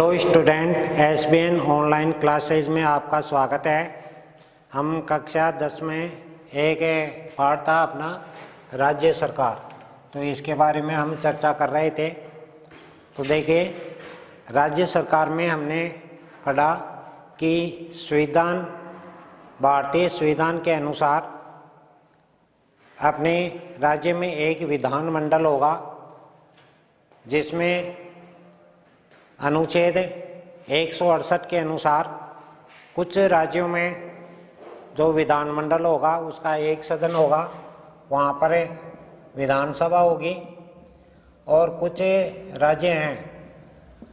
Hello student, SBN online classes में आपका स्वागत है। हम कक्षा 10 में एक पाठ था अपना राज्य सरकार, तो इसके बारे में हम चर्चा कर रहे थे। तो देखिए, राज्य सरकार में हमने पढ़ा कि संविधान, भारतीय संविधान के अनुसार अपने राज्य में एक विधानमंडल होगा, जिसमें अनुच्छेद 168 के अनुसार कुछ राज्यों में जो विधानमंडल होगा उसका एक सदन होगा, वहाँ पर विधानसभा होगी। और कुछ राज्य हैं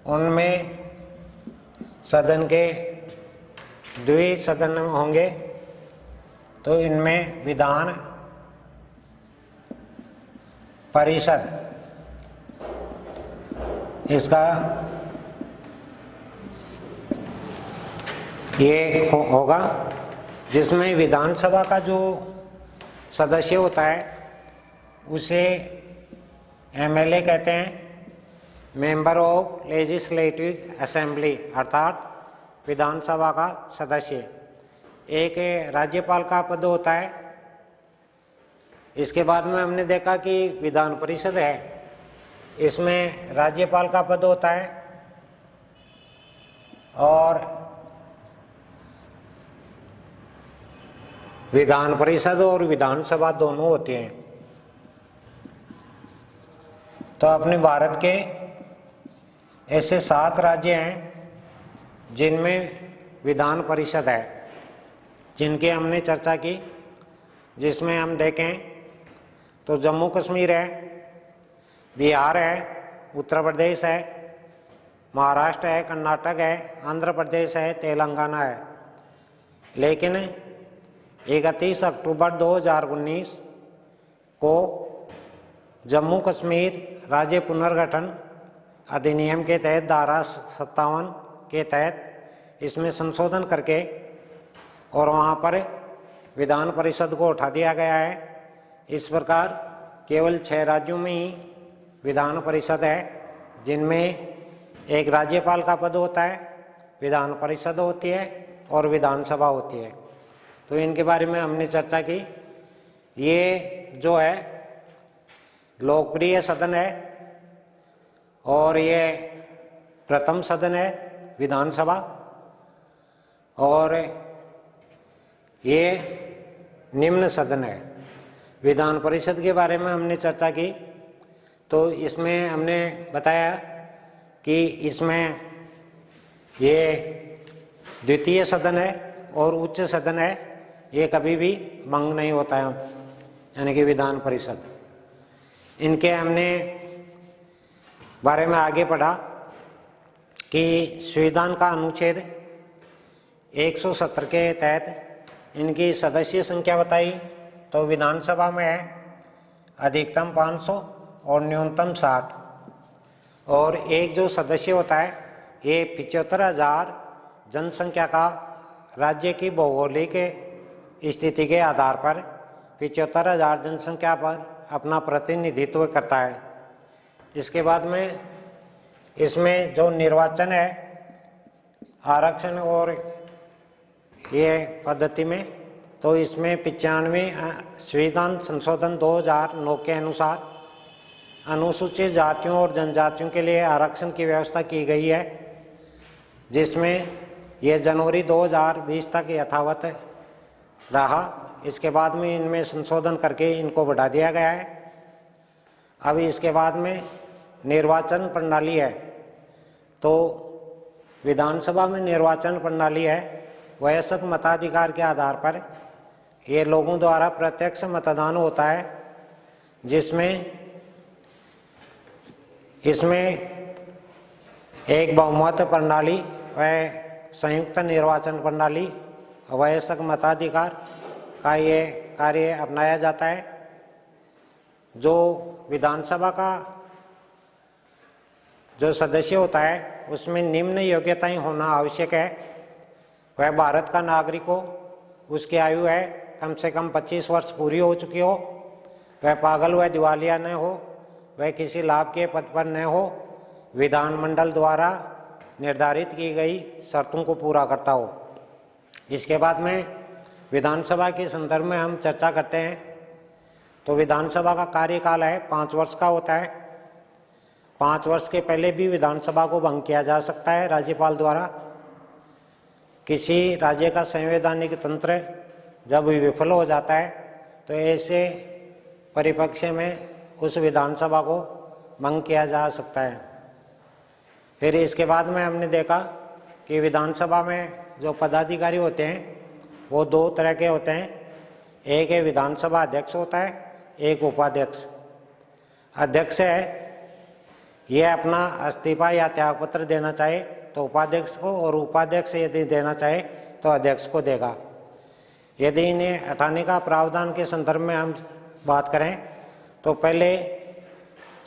उनमें सदन के द्वि सदन होंगे, तो इनमें विधान परिषद इसका ये होगा, जिसमें विधानसभा का जो सदस्य होता है उसे एमएलए कहते हैं, मेंबर ऑफ लेजिस्लेटिव असेंबली, अर्थात विधानसभा का सदस्य। एक राज्यपाल का पद होता है। इसके बाद में हमने देखा कि विधान परिषद है, इसमें राज्यपाल का पद होता है और विधान परिषद और विधानसभा दोनों होते हैं। तो अपने भारत के ऐसे 7 राज्य हैं जिनमें विधान परिषद है, जिनकी हमने चर्चा की। जिसमें हम देखें तो जम्मू कश्मीर है, बिहार है, उत्तर प्रदेश है, महाराष्ट्र है, कर्नाटक है, आंध्र प्रदेश है, तेलंगाना है। लेकिन 31 अक्टूबर 2019 को जम्मू कश्मीर राज्य पुनर्गठन अधिनियम के तहत धारा 57 के तहत इसमें संशोधन करके और वहाँ पर विधान परिषद को उठा दिया गया है। इस प्रकार केवल 6 राज्यों में ही विधान परिषद है, जिनमें एक राज्यपाल का पद होता है, विधान परिषद होती है और विधानसभा होती है। तो इनके बारे में हमने चर्चा की। ये जो है लोकप्रिय सदन है और ये प्रथम सदन है विधानसभा, और ये निम्न सदन है। विधान परिषद के बारे में हमने चर्चा की, तो इसमें हमने बताया कि इसमें ये द्वितीय सदन है और उच्च सदन है, ये कभी भी भंग नहीं होता है, यानी कि विधान परिषद। इनके हमने बारे में आगे पढ़ा कि संविधान का अनुच्छेद 170 के तहत इनकी सदस्य संख्या बताई, तो विधानसभा में है अधिकतम 500 और न्यूनतम 60, और एक जो सदस्य होता है ये 75,000 जनसंख्या का राज्य की भौगोलिक स्थिति के आधार पर 75,000 जनसंख्या पर अपना प्रतिनिधित्व करता है। इसके बाद में इसमें जो निर्वाचन है, आरक्षण और ये पद्धति में, तो इसमें 95 संविधान संशोधन 2009 के अनुसार अनुसूचित जातियों और जनजातियों के लिए आरक्षण की व्यवस्था की गई है, जिसमें यह जनवरी 2020 तक यथावत रहा। इसके बाद में इनमें संशोधन करके इनको बढ़ा दिया गया है। अब इसके बाद में निर्वाचन प्रणाली है, तो विधानसभा में निर्वाचन प्रणाली है वयस्क मताधिकार के आधार पर ये लोगों द्वारा प्रत्यक्ष मतदान होता है, जिसमें इसमें एक बहुमत प्रणाली व संयुक्त निर्वाचन प्रणाली, वयस्क मताधिकार का ये कार्य अपनाया जाता है। जो विधानसभा का जो सदस्य होता है उसमें निम्न योग्यताएं होना आवश्यक है। वह भारत का नागरिक हो, उसकी आयु है कम से कम 25 वर्ष पूरी हो चुकी हो, वह पागल व दिवालिया न हो, वह किसी लाभ के पद पर न हो, विधानमंडल द्वारा निर्धारित की गई शर्तों को पूरा करता हो। इसके बाद में विधानसभा के संदर्भ में हम चर्चा करते हैं। तो विधानसभा का कार्यकाल है 5 वर्ष का होता है। 5 वर्ष के पहले भी विधानसभा को भंग किया जा सकता है राज्यपाल द्वारा। किसी राज्य का संवैधानिक तंत्र जब विफल हो जाता है तो ऐसे परिप्रेक्ष्य में उस विधानसभा को भंग किया जा सकता है। फिर इसके बाद में हमने देखा कि विधानसभा में जो पदाधिकारी होते हैं वो 2 तरह के होते हैं। एक है विधानसभा अध्यक्ष होता है, एक उपाध्यक्ष। अध्यक्ष है ये अपना इस्तीफा या त्यागपत्र देना चाहे तो उपाध्यक्ष को, और उपाध्यक्ष यदि देना चाहे तो अध्यक्ष को देगा। यदि इन्हें हटाने का प्रावधान के संदर्भ में हम बात करें तो पहले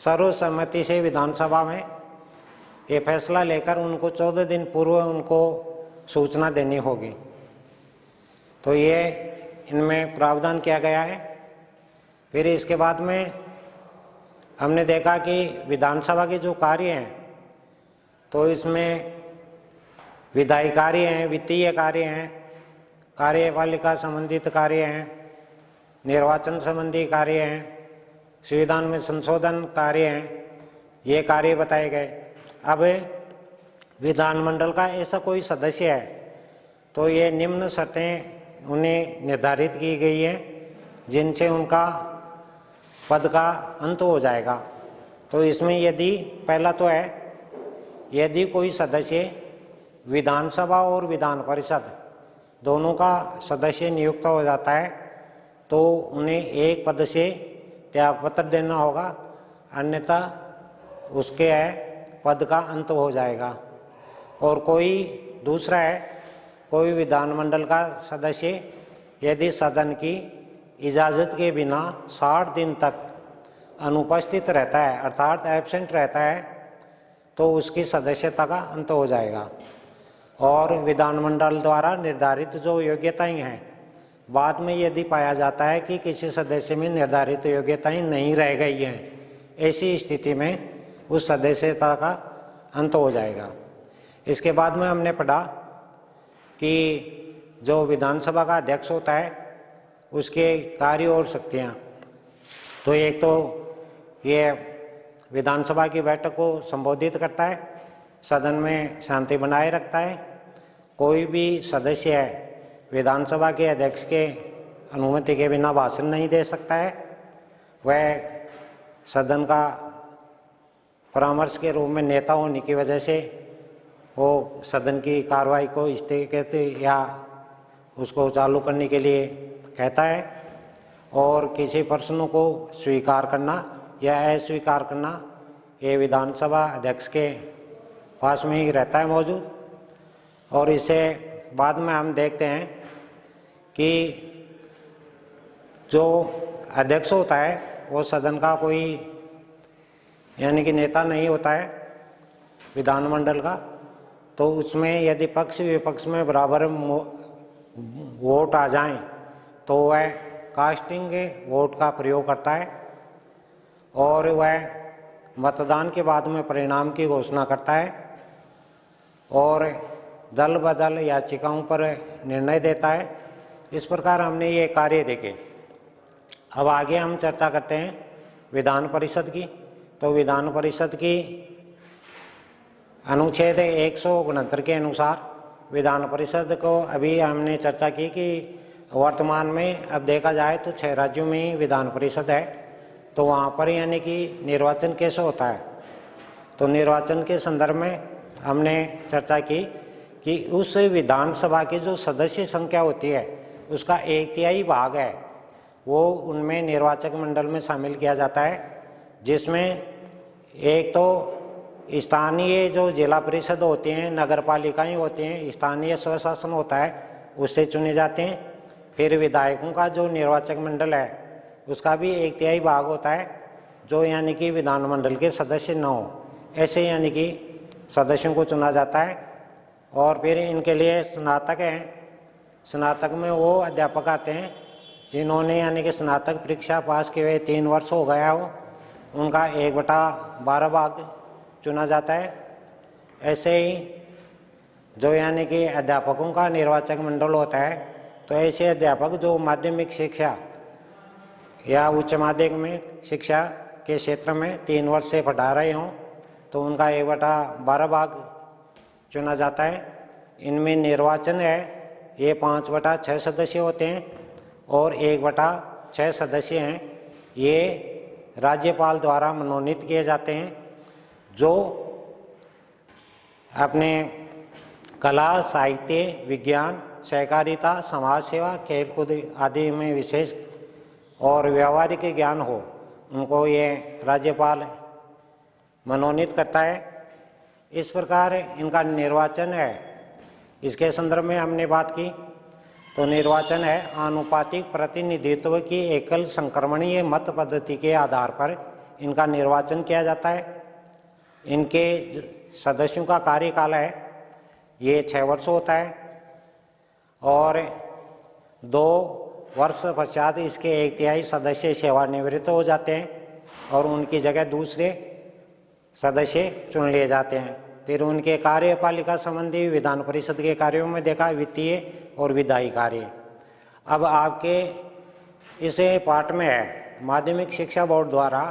सर्वसम्मति से विधानसभा में ये फैसला लेकर उनको 14 दिन पूर्व उनको सूचना देनी होगी। तो ये इनमें प्रावधान किया गया है। फिर इसके बाद में हमने देखा कि विधानसभा के जो कार्य हैं तो इसमें विधायी कार्य हैं, वित्तीय कार्य हैं, कार्यपालिका संबंधित कार्य हैं, निर्वाचन संबंधी कार्य हैं, संविधान में संशोधन कार्य हैं, ये कार्य बताए गए। अब विधानमंडल का ऐसा कोई सदस्य है तो ये निम्न शर्तें उन्हें निर्धारित की गई हैं जिनसे उनका पद का अंत हो जाएगा। तो इसमें यदि पहला तो है, यदि कोई सदस्य विधानसभा और विधान परिषद दोनों का सदस्य नियुक्त हो जाता है तो उन्हें एक पद से त्यागपत्र देना होगा, अन्यथा उसके पद का अंत हो जाएगा। और कोई दूसरा है, कोई विधानमंडल का सदस्य यदि सदन की इजाज़त के बिना 60 दिन तक अनुपस्थित रहता है अर्थात एब्सेंट रहता है तो उसकी सदस्यता का अंत हो जाएगा। और विधानमंडल द्वारा निर्धारित जो योग्यताएं हैं, बाद में यदि पाया जाता है कि किसी सदस्य में निर्धारित योग्यताएं नहीं रह गई हैं, ऐसी स्थिति में उस सदस्यता का अंत हो जाएगा। इसके बाद में हमने पढ़ा कि जो विधानसभा का अध्यक्ष होता है उसके कार्य और शक्तियाँ। तो एक तो ये विधानसभा की बैठक को संबोधित करता है, सदन में शांति बनाए रखता है। कोई भी सदस्य है विधानसभा के अध्यक्ष के अनुमति के बिना भाषण नहीं दे सकता है। वह सदन का परामर्श के रूप में नेता होने की वजह से वो सदन की कार्रवाई को स्थगित या उसको चालू करने के लिए कहता है, और किसी प्रश्नों को स्वीकार करना या अस्वीकार करना ये विधानसभा अध्यक्ष के पास में ही रहता है मौजूद। और इसे बाद में हम देखते हैं कि जो अध्यक्ष होता है वो सदन का कोई यानी कि नेता नहीं होता है विधानमंडल का। तो उसमें यदि पक्ष विपक्ष में बराबर वोट आ जाएं तो वह कास्टिंग वोट का प्रयोग करता है और वह मतदान के बाद में परिणाम की घोषणा करता है और दल बदल याचिकाओं पर निर्णय देता है। इस प्रकार हमने ये कार्य देखे। अब आगे हम चर्चा करते हैं विधान परिषद की। तो विधान परिषद की अनुच्छेद 169 के अनुसार विधान परिषद को अभी हमने चर्चा की कि वर्तमान में अब देखा जाए तो 6 राज्यों में ही विधान परिषद है। तो वहाँ पर यानी कि निर्वाचन कैसे होता है, तो निर्वाचन के संदर्भ में हमने चर्चा की कि उस विधानसभा की जो सदस्य संख्या होती है उसका 1/3 भाग है वो उनमें निर्वाचक मंडल में शामिल किया जाता है, जिसमें एक तो स्थानीय जो जिला परिषद होती हैं, नगर पालिकाएँ होती हैं, स्थानीय स्वशासन होता है, उससे चुने जाते हैं। फिर विधायकों का जो निर्वाचक मंडल है उसका भी 1/3 भाग होता है जो यानी कि विधानमंडल के सदस्य न हो, ऐसे यानी कि सदस्यों को चुना जाता है। और फिर इनके लिए स्नातक हैं, स्नातक में वो अध्यापक आते हैं जिन्होंने यानी कि स्नातक परीक्षा पास किए हुए 3 वर्ष हो गया हो, उनका 1/12 भाग चुना जाता है। ऐसे ही जो यानी कि अध्यापकों का निर्वाचक मंडल होता है, तो ऐसे अध्यापक जो माध्यमिक शिक्षा या उच्च माध्यमिक शिक्षा के क्षेत्र में 3 वर्ष से पढ़ा रहे हों, तो उनका 1/12 भाग चुना जाता है। इनमें निर्वाचन है, ये 5/6 सदस्य होते हैं और 1/6 सदस्य हैं, ये राज्यपाल द्वारा मनोनीत किए जाते हैं, जो अपने कला, साहित्य, विज्ञान, सहकारिता, समाज सेवा, खेलकूद आदि में विशेष और व्यावहारिक ज्ञान हो, उनको ये राज्यपाल मनोनीत करता है। इस प्रकार इनका निर्वाचन है, इसके संदर्भ में हमने बात की। तो निर्वाचन है आनुपातिक प्रतिनिधित्व की एकल संक्रमणीय मत पद्धति के आधार पर इनका निर्वाचन किया जाता है। इनके सदस्यों का कार्यकाल है, ये 6 वर्ष होता है और 2 वर्ष पश्चात इसके 1/3 सदस्य सेवानिवृत्त हो जाते हैं और उनकी जगह दूसरे सदस्य चुन लिए जाते हैं। फिर उनके कार्यपालिका संबंधी विधान परिषद के कार्यों में देखा वित्तीय और विधायी कार्य। अब आपके इस पाठ में है माध्यमिक शिक्षा बोर्ड द्वारा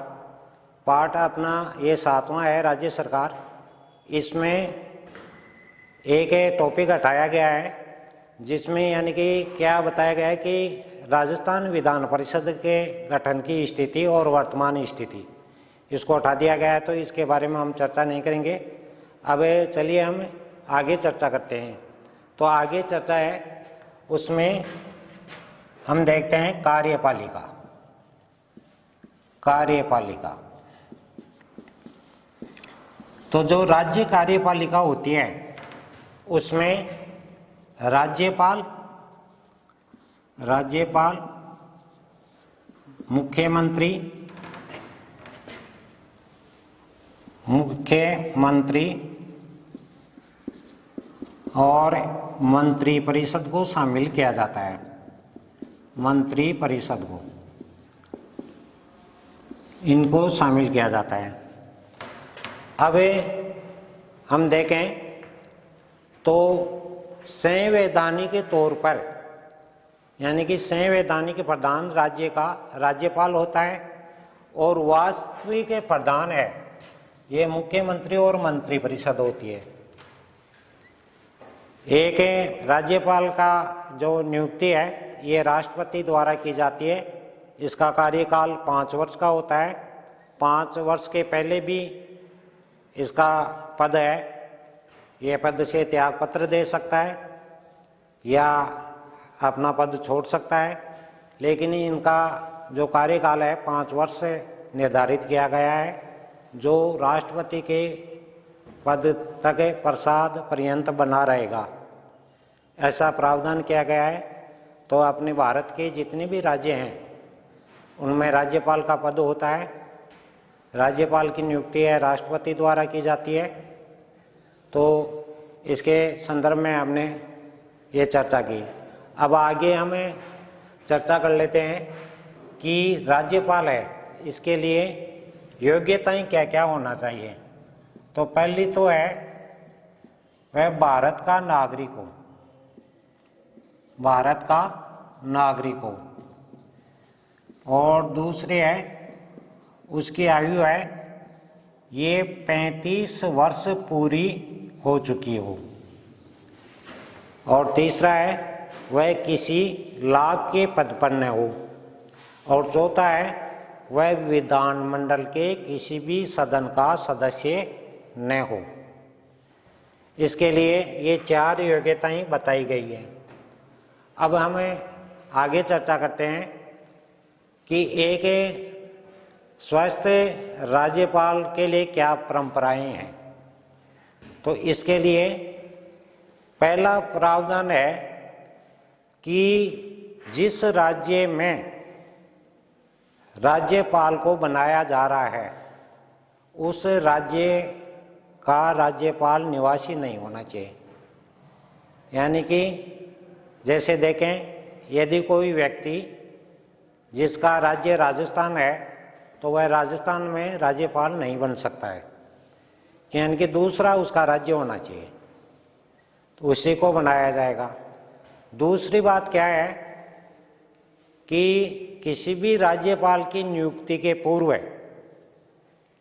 पाठ अपना ये 7वां है राज्य सरकार। इसमें एक टॉपिक हटाया गया है जिसमें यानी कि क्या बताया गया है कि राजस्थान विधान परिषद के गठन की स्थिति और वर्तमान स्थिति, इसको हटा दिया गया है, तो इसके बारे में हम चर्चा नहीं करेंगे। अब चलिए हम आगे चर्चा करते हैं। तो आगे चर्चा है, उसमें हम देखते हैं कार्यपालिका। कार्यपालिका तो जो राज्य कार्यपालिका होती है उसमें राज्यपाल, मुख्यमंत्री और मंत्रिपरिषद को शामिल किया जाता है। मंत्रिपरिषद को इनको शामिल किया जाता है। अब हम देखें तो संवैधानिक तौर पर यानी कि संवैधानिक प्रधान राज्य का राज्यपाल होता है और वास्तविक प्रधान है ये मुख्यमंत्री और मंत्रिपरिषद होती है। एक राज्यपाल का जो नियुक्ति है ये राष्ट्रपति द्वारा की जाती है। इसका कार्यकाल 5 वर्ष का होता है। 5 वर्ष के पहले भी इसका पद है, ये पद से त्यागपत्र दे सकता है या अपना पद छोड़ सकता है, लेकिन इनका जो कार्यकाल है 5 वर्ष से निर्धारित किया गया है, जो राष्ट्रपति के पद तक प्रसाद पर्यंत बना रहेगा, ऐसा प्रावधान किया गया है। तो अपने भारत के जितने भी राज्य हैं उनमें राज्यपाल का पद होता है। राज्यपाल की नियुक्ति है राष्ट्रपति द्वारा की जाती है। तो इसके संदर्भ में हमने ये चर्चा की। अब आगे हमें चर्चा कर लेते हैं कि राज्यपाल है इसके लिए योग्यताएं क्या क्या होना चाहिए। तो पहली तो है वह भारत का नागरिक हो, भारत का नागरिक हो, और दूसरे है उसकी आयु है ये 35 वर्ष पूरी हो चुकी हो, और तीसरा है वह किसी लाभ के पद पर न हो, और चौथा है वह विधानमंडल के किसी भी सदन का सदस्य न हो। इसके लिए ये 4 योग्यताएं बताई गई है। अब हमें आगे चर्चा करते हैं कि एक स्वस्थ राज्यपाल के लिए क्या परंपराएं हैं। तो इसके लिए पहला प्रावधान है कि जिस राज्य में राज्यपाल को बनाया जा रहा है उस राज्य का राज्यपाल निवासी नहीं होना चाहिए। यानी कि जैसे देखें यदि कोई व्यक्ति जिसका राज्य राजस्थान है तो वह राजस्थान में राज्यपाल नहीं बन सकता है, यानी कि दूसरा उसका राज्य होना चाहिए। तो उसी को बनाया जाएगा। दूसरी बात क्या है कि किसी भी राज्यपाल की नियुक्ति के पूर्व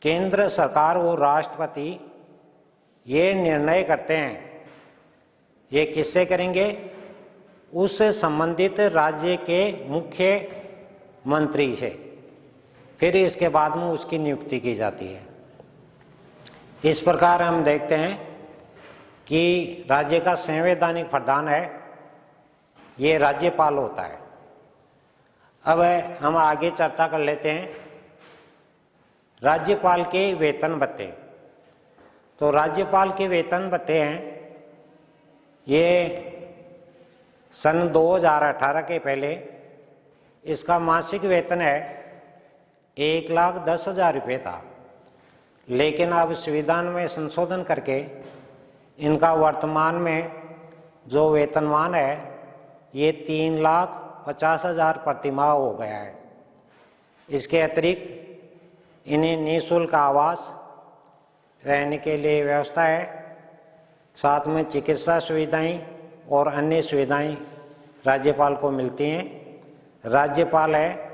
केंद्र सरकार और राष्ट्रपति ये निर्णय करते हैं। ये किससे करेंगे? उस संबंधित राज्य के मुख्य मंत्री से। फिर इसके बाद में उसकी नियुक्ति की जाती है। इस प्रकार हम देखते हैं कि राज्य का संवैधानिक प्रधान है, ये राज्यपाल होता है। अब हम आगे चर्चा कर लेते हैं राज्यपाल के वेतन भत्ते। तो राज्यपाल के वेतन भत्ते हैं, ये सन 2018 के पहले इसका मासिक वेतन है 1,10,000 रुपये था, लेकिन अब संविधान में संशोधन करके इनका वर्तमान में जो वेतनमान है ये 3,50,000 प्रतिमाह हो गया है। इसके अतिरिक्त इन्हें निःशुल्क आवास, रहने के लिए व्यवस्था है, साथ में चिकित्सा सुविधाएं और अन्य सुविधाएं राज्यपाल को मिलती हैं। राज्यपाल है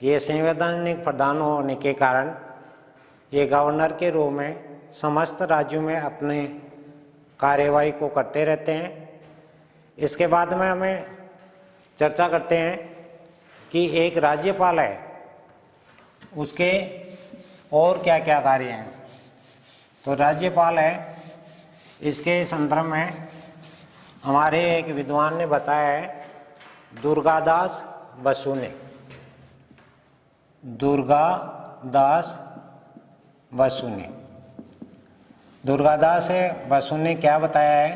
ये संवैधानिक प्रधान होने के कारण ये गवर्नर के रूप में समस्त राज्यों में अपने कार्यवाही को करते रहते हैं। इसके बाद में हमें चर्चा करते हैं कि एक राज्यपाल है उसके और क्या क्या कार्य हैं। तो राज्यपाल है, इसके संदर्भ में हमारे एक विद्वान ने बताया है, दुर्गादास बसु ने। दुर्गादास बसु ने क्या बताया है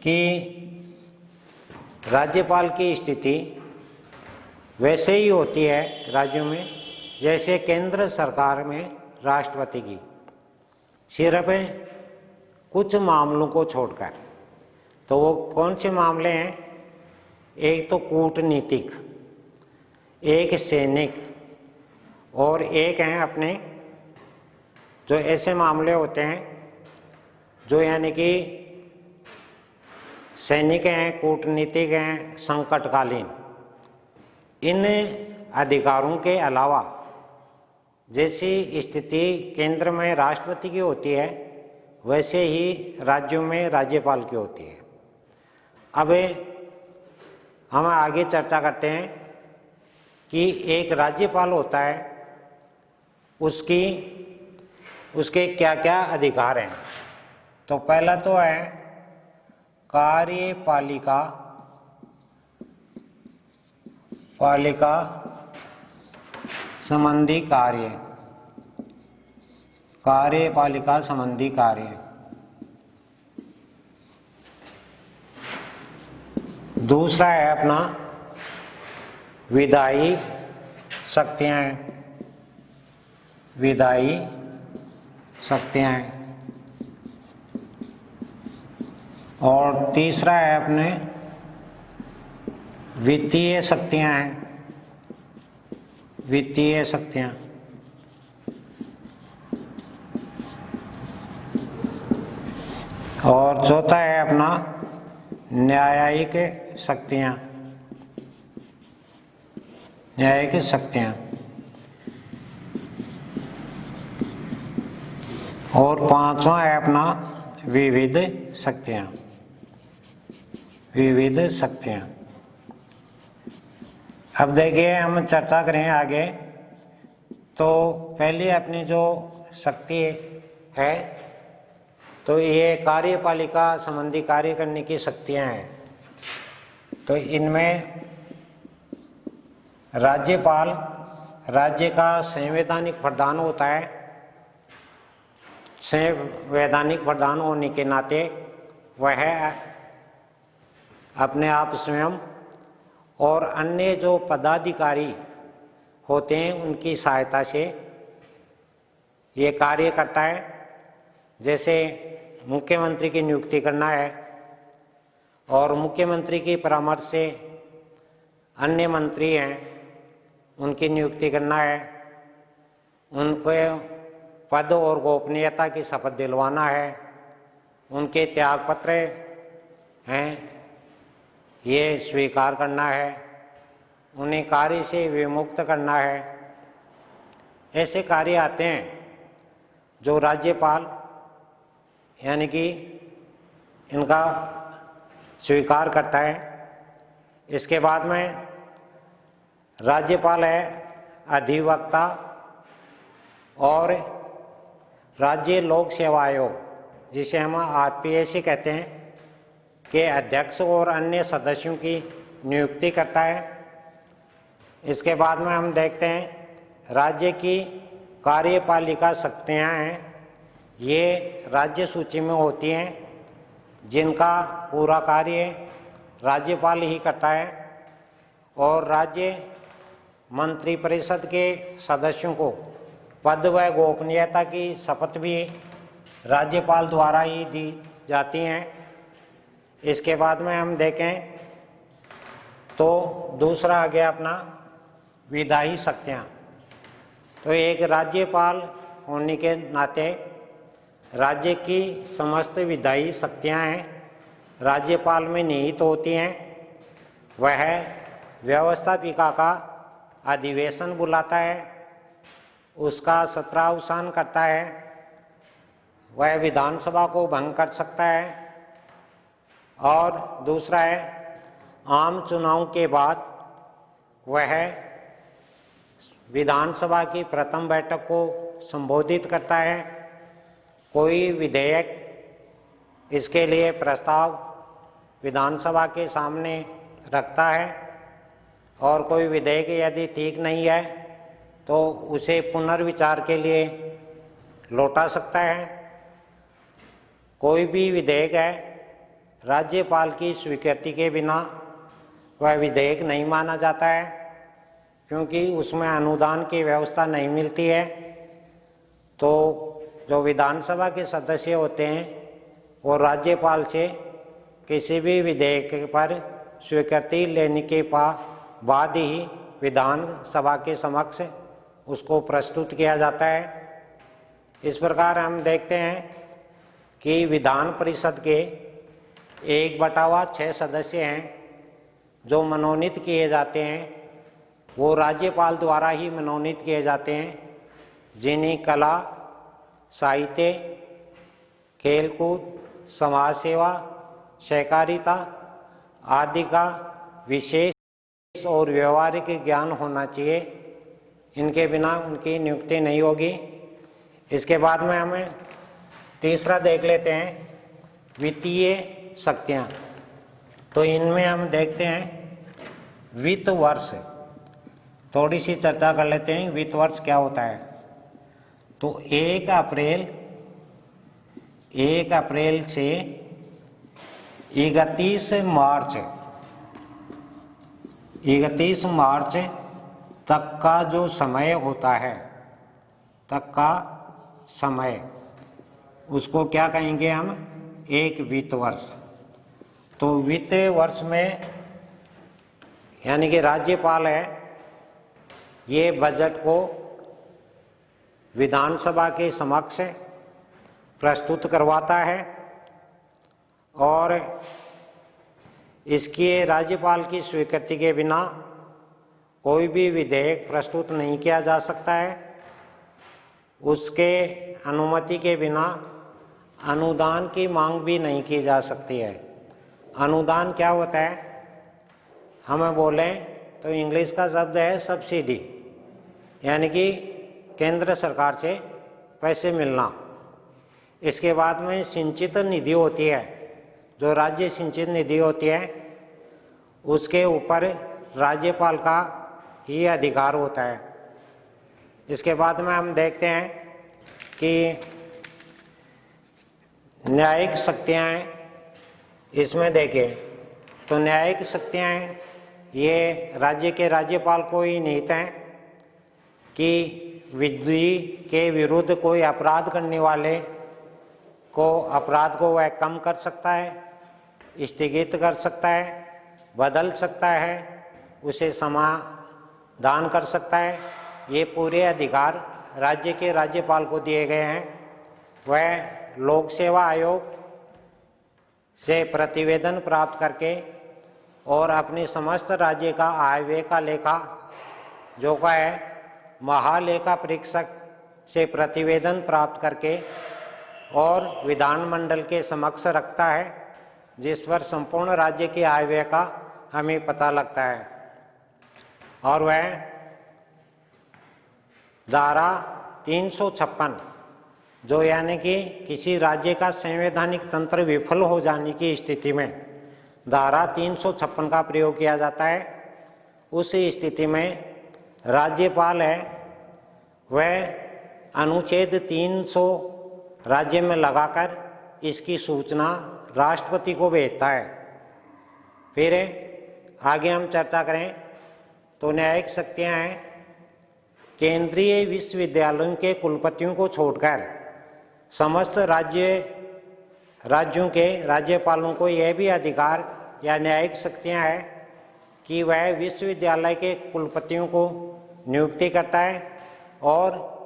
कि राज्यपाल की स्थिति वैसे ही होती है राज्यों में जैसे केंद्र सरकार में राष्ट्रपति की, सिर्फ कुछ मामलों को छोड़कर। तो वो कौन से मामले हैं? एक तो कूटनीतिक, एक सैनिक, और एक हैं अपने जो ऐसे मामले होते हैं जो यानी कि सैनिक हैं, कूटनीतिक हैं, संकटकालीन। इन अधिकारों के अलावा जैसी स्थिति केंद्र में राष्ट्रपति की होती है वैसे ही राज्यों में राज्यपाल की होती है। अब हम आगे चर्चा करते हैं कि एक राज्यपाल होता है, उसके क्या क्या अधिकार हैं। तो पहला तो है कार्यपालिका संबंधी कार्य, कार्यपालिका संबंधी कार्य। दूसरा है अपना विधायी शक्तियां, और तीसरा है अपने वित्तीय शक्तियां। और चौथा है अपना न्यायिक शक्तियां। और पांचवा है अपना विविध शक्तियां। अब देखिए हम चर्चा करें आगे। तो पहले अपनी जो शक्ति है तो ये कार्यपालिका संबंधी कार्य करने की शक्तियां हैं। तो इनमें राज्यपाल राज्य का संवैधानिक प्रधान होता है। संवैधानिक प्रधान होने के नाते वह अपने आप स्वयं और अन्य जो पदाधिकारी होते हैं उनकी सहायता से ये कार्य करता है। जैसे मुख्यमंत्री की नियुक्ति करना है और मुख्यमंत्री की परामर्श से अन्य मंत्री हैं उनकी नियुक्ति करना है, उनको पद और गोपनीयता की शपथ दिलवाना है उनके त्यागपत्र हैं ये स्वीकार करना है, उन्हें कार्य से विमुक्त करना है। ऐसे कार्य आते हैं जो राज्यपाल यानी कि इनका स्वीकार करता है। इसके बाद में राज्यपाल है अधिवक्ता और राज्य लोक सेवा आयोग, जिसे हम RPSC कहते हैं, के अध्यक्ष और अन्य सदस्यों की नियुक्ति करता है। इसके बाद में हम देखते हैं राज्य की कार्यपालिका शक्तियाँ हैं, ये राज्य सूची में होती हैं, जिनका पूरा कार्य राज्यपाल ही करता है। और राज्य मंत्रिपरिषद के सदस्यों को पद व गोपनीयता की शपथ भी राज्यपाल द्वारा ही दी जाती हैं। इसके बाद में हम देखें तो दूसरा आ गया अपना विधायी शक्तियाँ। तो एक राज्यपाल होने के नाते राज्य की समस्त विधायी शक्तियाँ हैं राज्यपाल में निहित होती हैं। वह व्यवस्थापिका का अधिवेशन बुलाता है, उसका सत्रावसान करता है, वह विधानसभा को भंग कर सकता है। और दूसरा है आम चुनाव के बाद वह विधानसभा की प्रथम बैठक को संबोधित करता है। कोई विधेयक इसके लिए प्रस्ताव विधानसभा के सामने रखता है और कोई विधेयक यदि ठीक नहीं है तो उसे पुनर्विचार के लिए लौटा सकता है। कोई भी विधेयक है राज्यपाल की स्वीकृति के बिना वह विधेयक नहीं माना जाता है, क्योंकि उसमें अनुदान की व्यवस्था नहीं मिलती है। तो जो विधानसभा के सदस्य होते हैं वो राज्यपाल से किसी भी विधेयक पर स्वीकृति लेने के बाद ही विधानसभा के समक्ष उसको प्रस्तुत किया जाता है। इस प्रकार हम देखते हैं कि विधान परिषद के 1/6 सदस्य हैं जो मनोनीत किए जाते हैं, वो राज्यपाल द्वारा ही मनोनीत किए जाते हैं, जिन्हें कला, साहित्य, खेलकूद, समाज सेवा, सहकारिता आदि का विशेष और व्यवहारिक ज्ञान होना चाहिए। इनके बिना उनकी नियुक्ति नहीं होगी। इसके बाद में हमें तीसरा देख लेते हैं वित्तीय शक्तियाँ। तो इनमें हम देखते हैं वित्त वर्ष, थोड़ी सी चर्चा कर लेते हैं वित्त वर्ष क्या होता है। तो 1 अप्रैल से 31 मार्च तक का जो समय होता है, उसको क्या कहेंगे हम, एक वित्त वर्ष। तो वित्त वर्ष में यानी कि राज्यपाल है, ये बजट को विधानसभा के समक्ष प्रस्तुत करवाता है और इसके राज्यपाल की स्वीकृति के बिना कोई भी विधेयक प्रस्तुत नहीं किया जा सकता है। उसके अनुमति के बिना अनुदान की मांग भी नहीं की जा सकती है। अनुदान क्या होता है, हमें बोलें तो इंग्लिश का शब्द है सब्सिडी, यानी कि केंद्र सरकार से पैसे मिलना। इसके बाद में सिंचित निधि होती है, जो राज्य सिंचित निधि होती है उसके ऊपर राज्यपाल का ही अधिकार होता है। इसके बाद में हम देखते हैं कि न्यायिक शक्तियाँ हैं। इसमें देखें तो न्यायिक शक्तियाँ हैं, ये राज्य के राज्यपाल को ही निहित हैं कि विधि के विरुद्ध कोई अपराध करने वाले को अपराध को वह कम कर सकता है, स्थगित कर सकता है, बदल सकता है, उसे समाधान कर सकता है। ये पूरे अधिकार राज्य के राज्यपाल को दिए गए हैं। वह लोक सेवा आयोग से प्रतिवेदन प्राप्त करके और अपनी समस्त राज्य का आय व्यय का लेखा जो का है महालेखा परीक्षक से प्रतिवेदन प्राप्त करके और विधानमंडल के समक्ष रखता है, जिस पर संपूर्ण राज्य के आय व्यय का हमें पता लगता है। और वह धारा 356 जो यानी कि किसी राज्य का संवैधानिक तंत्र विफल हो जाने की स्थिति में धारा 356 का प्रयोग किया जाता है। उस स्थिति में राज्यपाल है वह अनुच्छेद 300 राज्य में लगाकर इसकी सूचना राष्ट्रपति को भेजता है। फिर आगे हम चर्चा करें तो न्यायिक शक्तियां हैं केंद्रीय विश्वविद्यालयों के कुलपतियों को छोड़कर समस्त राज्यों के राज्यपालों को यह भी अधिकार या न्यायिक शक्तियां हैं कि वह विश्वविद्यालय के कुलपतियों को नियुक्ति करता है और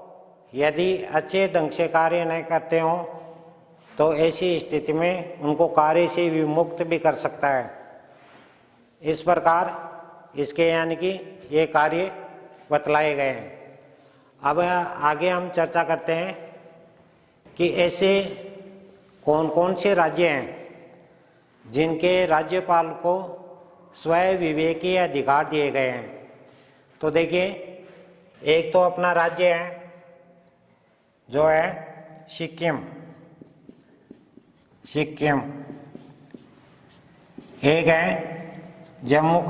यदि अच्छे ढंग से कार्य नहीं करते हों तो ऐसी स्थिति में उनको कार्य से विमुक्त भी कर सकता है। इस प्रकार इसके यानी कि ये कार्य बतलाए गए हैं। अब आगे हम चर्चा करते हैं कि ऐसे कौन कौन से राज्य हैं जिनके राज्यपाल को स्वयं विवेकीय अधिकार दिए गए हैं। तो देखिए, एक तो अपना राज्य है जो है सिक्किम, एक है जम्मू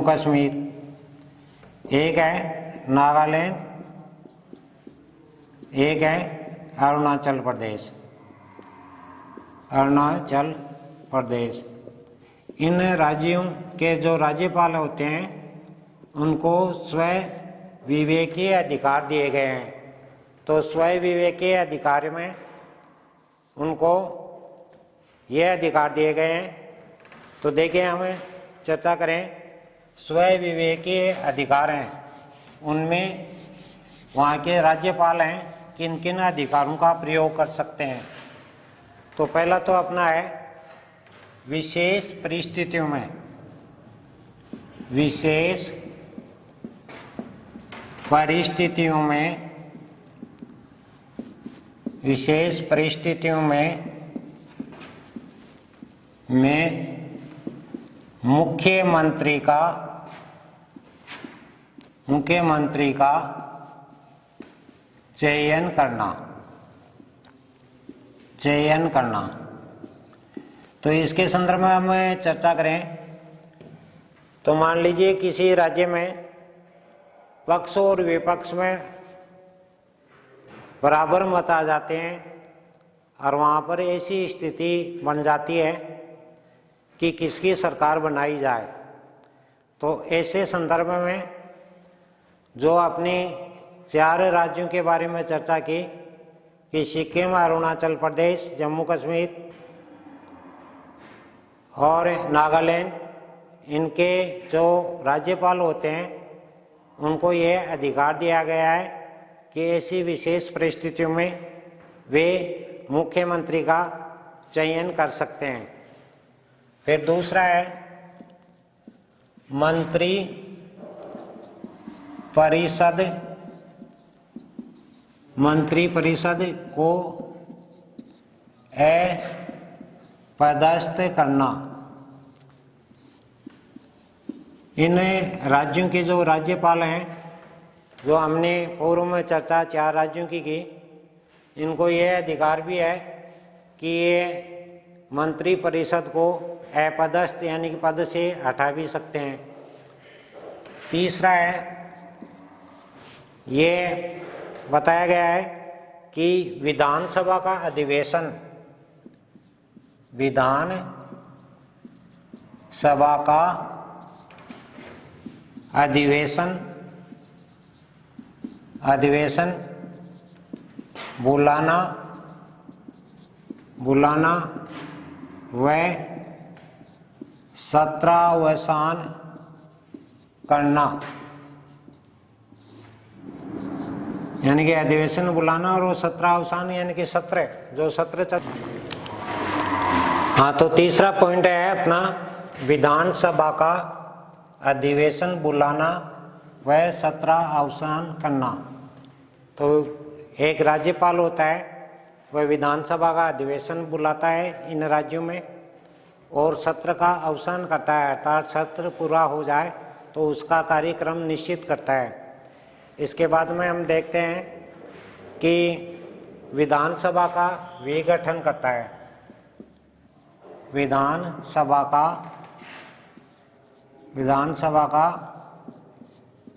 कश्मीर, एक है नागालैंड, एक है अरुणाचल प्रदेश। इन राज्यों के जो राज्यपाल होते हैं उनको स्वयं विवेकीय अधिकार दिए गए हैं। तो स्वयं विवेकीय अधिकार में उनको ये अधिकार दिए गए हैं। तो देखिए, हमें चर्चा करें स्वयं विवेकीय अधिकार हैं, उनमें वहाँ के राज्यपाल हैं किन किन अधिकारों का प्रयोग कर सकते हैं। तो पहला तो अपना है विशेष परिस्थितियों में मुख्यमंत्री का चयन करना। तो इसके संदर्भ में हम चर्चा करें तो मान लीजिए किसी राज्य में पक्ष और विपक्ष में बराबर मत आ जाते हैं और वहाँ पर ऐसी स्थिति बन जाती है कि किसकी सरकार बनाई जाए। तो ऐसे संदर्भ में जो अपने 4 राज्यों के बारे में चर्चा की कि सिक्किम, अरुणाचल प्रदेश, जम्मू कश्मीर और नागालैंड, इनके जो राज्यपाल होते हैं उनको यह अधिकार दिया गया है कि ऐसी विशेष परिस्थितियों में वे मुख्यमंत्री का चयन कर सकते हैं। फिर दूसरा है मंत्री परिषद को अपदस्थ करना। इन राज्यों के जो राज्यपाल हैं, जो हमने पूर्व में चर्चा 4 राज्यों की, इनको यह अधिकार भी है कि ये मंत्री परिषद को अपदस्थ यानी कि पद से हटा भी सकते हैं। तीसरा है, ये बताया गया है कि विधानसभा का अधिवेशन बुलाना व सत्रावसान यानी कि अधिवेशन बुलाना, और वो सत्र अवसान यानी कि सत्र, जो सत्र चल। हाँ, तो तीसरा पॉइंट है अपना विधानसभा का अधिवेशन बुलाना व सत्र अवसान करना। तो एक राज्यपाल होता है, वह विधानसभा का अधिवेशन बुलाता है इन राज्यों में और सत्र का अवसान करता है, अर्थात सत्र पूरा हो जाए तो उसका कार्यक्रम निश्चित करता है। इसके बाद में हम देखते हैं कि विधानसभा का विघटन करता है। विधानसभा का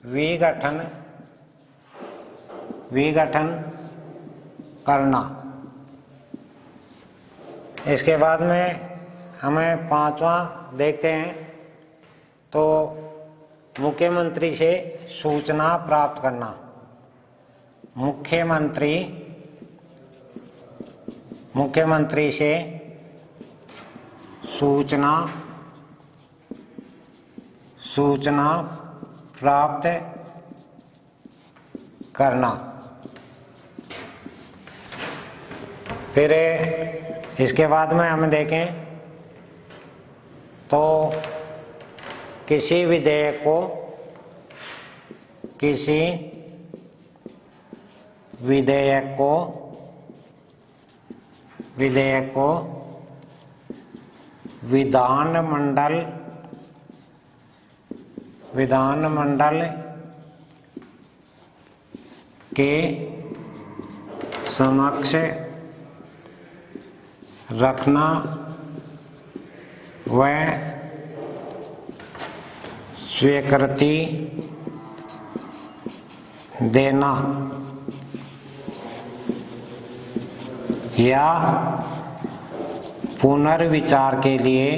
विघटन करना। इसके बाद में हमें पांचवा देखते हैं, तो मुख्यमंत्री से सूचना प्राप्त करना। मुख्यमंत्री से सूचना प्राप्त करना। फिर इसके बाद में हम देखें तो किसी विधेयक को विधानमंडल के समक्ष रखना व स्वीकृति देना या पुनर्विचार के लिए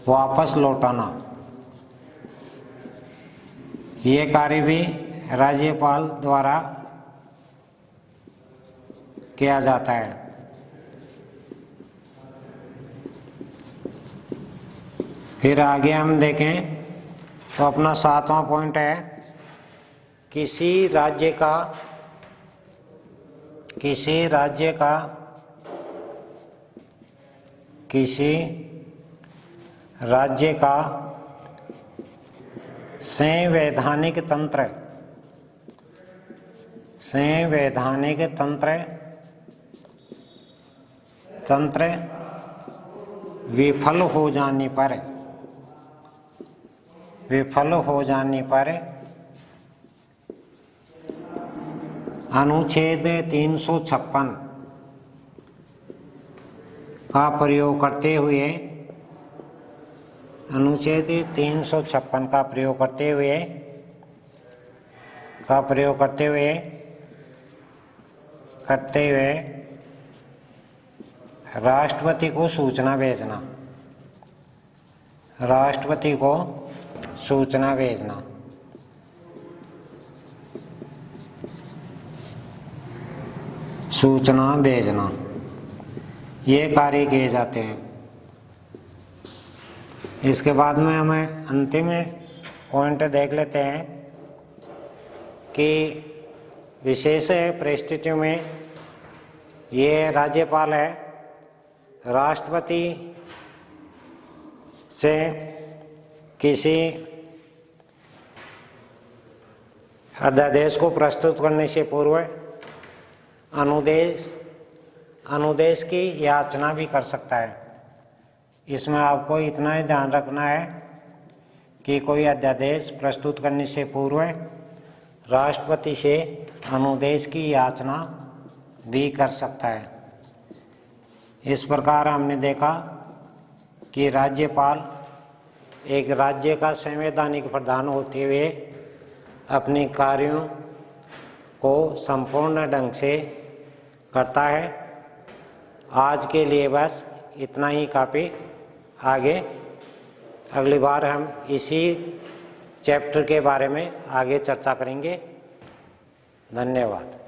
वापस लौटाना, ये कार्य भी राज्यपाल द्वारा किया जाता है। फिर आगे हम देखें तो अपना सातवां पॉइंट है, किसी राज्य का संवैधानिक तंत्र विफल हो जाने पर अनुच्छेद 356 का प्रयोग करते हुए राष्ट्रपति को सूचना भेजना, ये कार्य किए जाते हैं। इसके बाद में हमें अंतिम पॉइंट देख लेते हैं कि विशेष परिस्थितियों में ये राज्यपाल है, राष्ट्रपति से किसी अध्यादेश को प्रस्तुत करने से पूर्व अनुदेश की याचना भी कर सकता है। इसमें आपको इतना ही ध्यान रखना है कि कोई अध्यादेश प्रस्तुत करने से पूर्व राष्ट्रपति से अनुदेश की याचना भी कर सकता है। इस प्रकार हमने देखा कि राज्यपाल एक राज्य का संवैधानिक प्रधान होते हुए अपने कार्यों को संपूर्ण ढंग से करता है। आज के लिए बस इतना ही काफ़ी। आगे अगली बार हम इसी चैप्टर के बारे में आगे चर्चा करेंगे। धन्यवाद।